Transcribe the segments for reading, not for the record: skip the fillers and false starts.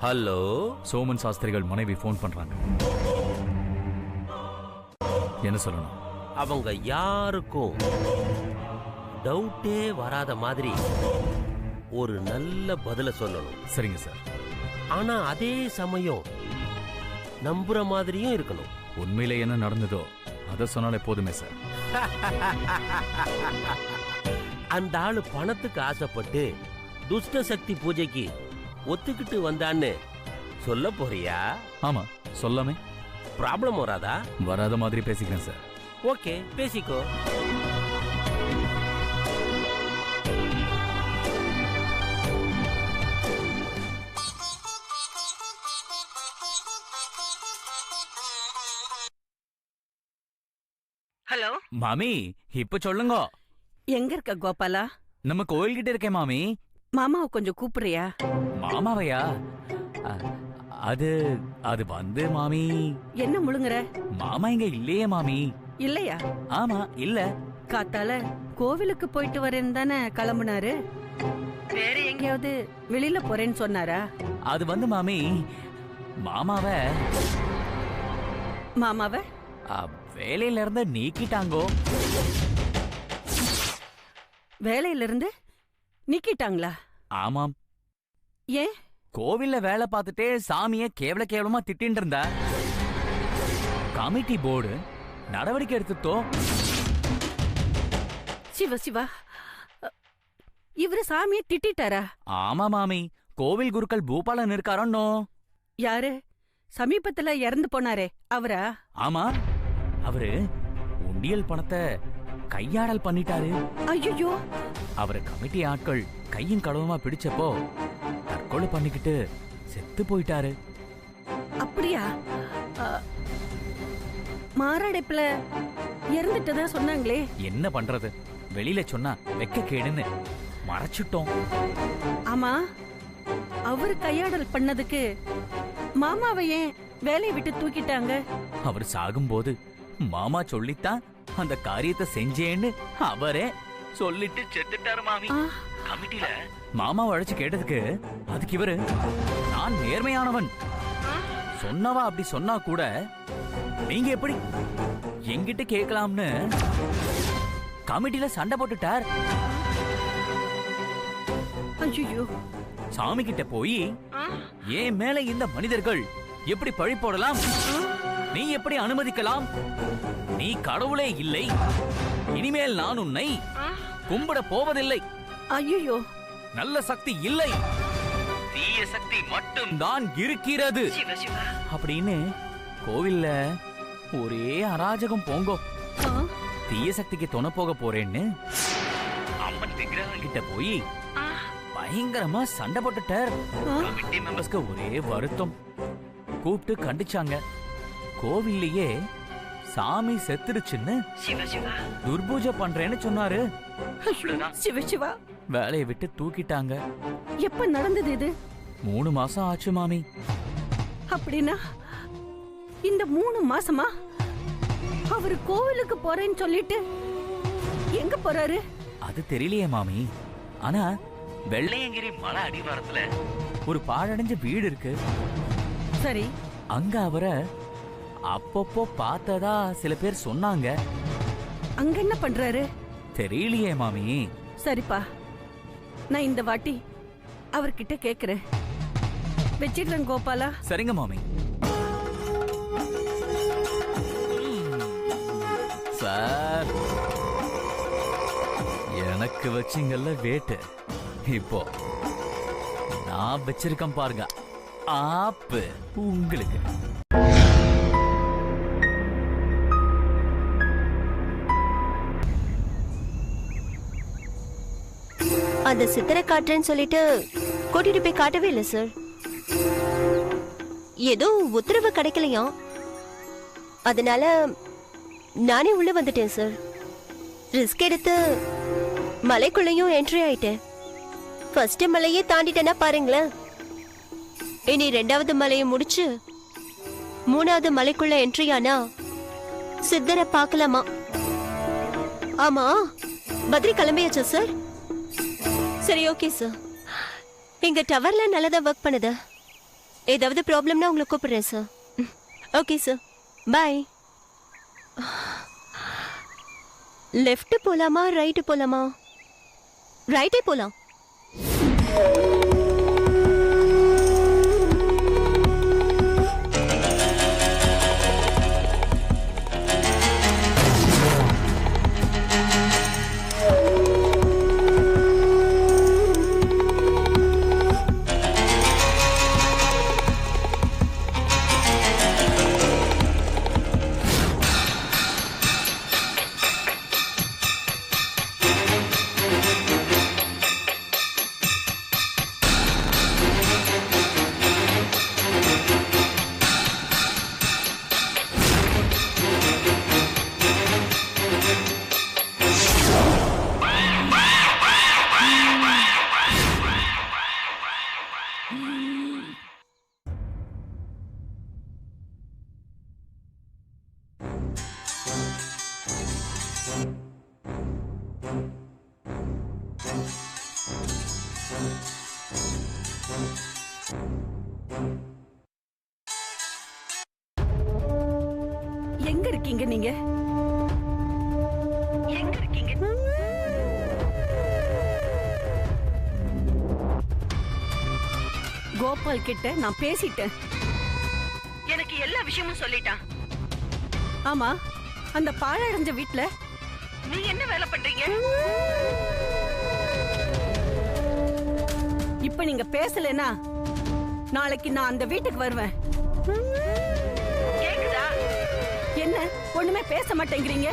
Hello, Soman சாஸ்திரிகள் மனைவி phone பண்றாங்க. என்ன சொல்லணும்? அவங்க யாருக்கும் டவுட்டே வராத மாதிரி ஒரு நல்ல பதில சொல்லணும். சரிங்க சார். ஆனா அதே சமயம் நம்புற மாதிரியும் இருக்கணும். உண்மையில என்ன நடந்ததோ அதை சொன்னாலே போதுமே சார். அந்த ஆளு பணத்துக்கு ஆசைப்பட்டு துஷ்ட சக்தி பூஜைக்கு ஒத்துக்கிட்டு வந்தான்னு சொல்ல போறியா? ஆமா, சொல்லாமே. ப்ராப்ளம் வராதா? வராத மாதிரி பேசிக்கிறேன் சார். ஓகே, பேசிக்கோ. ஹலோ மாமி, இப்ப சொல்லுங்க. எங்க இருக்க கோபாலா? நம்ம கோயில்கிட்ட இருக்கேன் மாமி. மாமாவை கொஞ்சம் கூப்பிடுறியா? மாமாவையா? அது அது வந்து மாமி. என்ன முழுங்குற? மாமா இங்க இல்லையே மாமி. இல்லையா? ஆமா, இல்ல. காத்தால கோவிலுக்கு போயிட்டு வரேன்னு தானே கிளம்புனாரு. வேற எங்கேயாவது வெளியில போறேன்னு சொன்னாரா? அது வந்து மாமி, மாமாவை மாமாவை வேலையில இருந்து நீக்கிட்டாங்கோ. வேலையில இருந்து நீக்கிட்டாங்களா? ஆமாம். ஏன்? கோவில்ல வேலை பார்த்துட்டே சாமிய கேவலமா திட்டின்னு இருந்தா கமிட்டி போர்டு நடவடிக்கை எடுத்துட்டோ. சிவா சிவா, இவரு சாமியை திட்டாரா? ஆமா மாமி, கோவில் குருக்கள் பூபாலன் இருக்காரோ. யாரு? சமீபத்துல இறந்து போனாரே அவரா? ஆமா, அவரு உண்டியல் பணத்தை கையாடல் பண்ணிட்டாரு. ஐயோ! அவரை கமிட்டி ஆட்கள் கையும் களவுமா பிடிச்சப்போ தற்கொலை பண்ணிக்கிட்டு செத்து போயிட்டாரு. அப்படியா? மாரடைப்புல இறந்துட்டதா சொன்னாங்களே. என்ன பண்றது, வெளியில சொன்னா வெக்க கேடுன்னு மறைச்சிட்டோம். ஆமா, அவரு கையாடல் பண்ணதுக்கு மாமாவை ஏன் வேலையை விட்டு தூக்கிட்டாங்க? அவர் சாகும்போது மாமா சொல்லித்தான் அந்த காரியத்தை செஞ்சேன்னு அவரே சொல்லிட்டு செத்துட்டாரு மாமி. கமிட்டில மாமாவை அழைச்சு கேட்டதுக்கு அதுக்கு இவரு, நான் நேர்மையானவன், சொன்னவா அப்படி சொன்னா கூட நீங்க எப்படி என்கிட்ட கேட்கலாம்னு கமிட்டில சண்டை போட்டுட்டார். ஐயோ! சாமி கிட்ட போய் ஏன் மேல இந்த மனிதர்கள் எப்படி பழி போடலாம், நீ எப்படி அனுமதிக்கலாம், நீ கடவுளே இல்லை, இனிமேல் நான் உன்னை கும்பிட போவதில்லை, ஐயோ! நல்ல சக்தி இல்லை, தீய சக்தி மட்டும் தான் இருக்கிறது அப்படின்னு கோவில்ல ஒரே அராஜகம் போங்கோ. தீய சக்திக்கு துணை போக போறேன்னு அம்மன் விக்கிரகம் கிட்ட போய் பயங்கரமா சண்டை போட்டுட்டார். கமிட்டி மெம்பர்ஸ்க்கு ஒரே வருத்தம், கூப்பிட்டு கண்டிச்சாங்க. கோவில்லையே சாமி செத்துருச்சுன்னு துர்பூஜை பண்றேன்னு சொன்னாரு. சிவசிவா, வேலையை விட்டு தூக்கிட்டாங்க. எப்ப நடந்தது இது? 3 மாசம் ஆச்சு மாமி. அப்படின்னா இந்த 3 மாசமா அவரு கோவிலுக்கு போறேன்னு சொல்லிட்டு எங்க போறாரு? அது தெரியலையே மாமி. ஆனா வெள்ளையங்கிரி மலை அடிவாரத்துல ஒரு பாழடைஞ்ச வீடு இருக்கு. சரி, அங்க அவரை அப்பப்போ பார்த்ததா சில பேர் சொன்னாங்க. அங்க என்ன பண்றாரு? தெரியலையே மாமி. சரிப்பா, நான் இந்த வாட்டி அவர்கிட்ட கேக்குறேன். வச்சிடுறேன் கோபாலா. சரிங்க மாமி. சார், எனக்கு வச்சிங்கல்ல வேட்டு, இப்போ நான் வச்சிருக்கேன் பாருங்க ஆப்பு உங்களுக்கு. அந்த சித்திரை காட்டுறேன்னு சொல்லிட்டு கூட்டிட்டு போய் காட்டவே இல்லை சார். ஏதோ உத்தரவு கிடைக்கலையாம், அதனால நானே உள்ள வந்துட்டேன் சார். ரிஸ்க் எடுத்து மலைக்குள்ளையும் என்ட்ரி ஆயிட்டேன். ஃபர்ஸ்ட் மலையே தாண்டிட்டேன்னா பாருங்களேன். இனி 2வது மலையை முடிச்சு 3வது மலைக்குள்ள என்ட்ரி ஆனா சித்தரை பார்க்கலாமா? ஆமா, பத்ரி கிளம்பியாச்சா சார்? சரி, ஓகே சார். எங்க டவர்ல நல்லதா ஒர்க் பண்ணுது. ஏதாவது ப்ராப்ளம்னா உங்களை கூப்பிடுறேன் சார். ஓகே சார், பாய். லெஃப்ட் போலாமா ரைட்டு போலாமா? ரைட்டே போலாம். எங்க இருக்கீங்க நீங்க? எங்க இருக்கீங்க? கோபால் கிட்ட நான் பேசிட்டேன். எனக்கு எல்லா விஷயமும் சொல்லிட்டான். ஆமா, அந்த பாழடைஞ்ச வீட்ல நீ என்ன வேலை பண்றீங்க? இப்ப நீங்க பேசலனா நாளைக்கு நான் அந்த வீட்டுக்கு வருவேன். கேக்குதா? என்ன ஒண்ணுமே பேச மாட்டேங்கிறீங்க?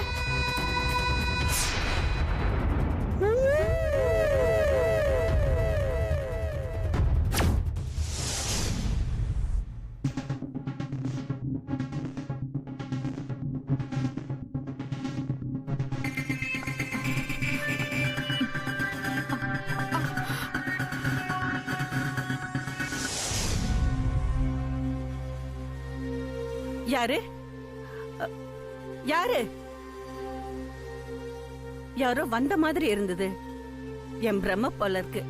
யாரு? யாரு? யாரோ வந்த மாதிரி இருந்தது. என் பிரம்ம போல இருக்கு.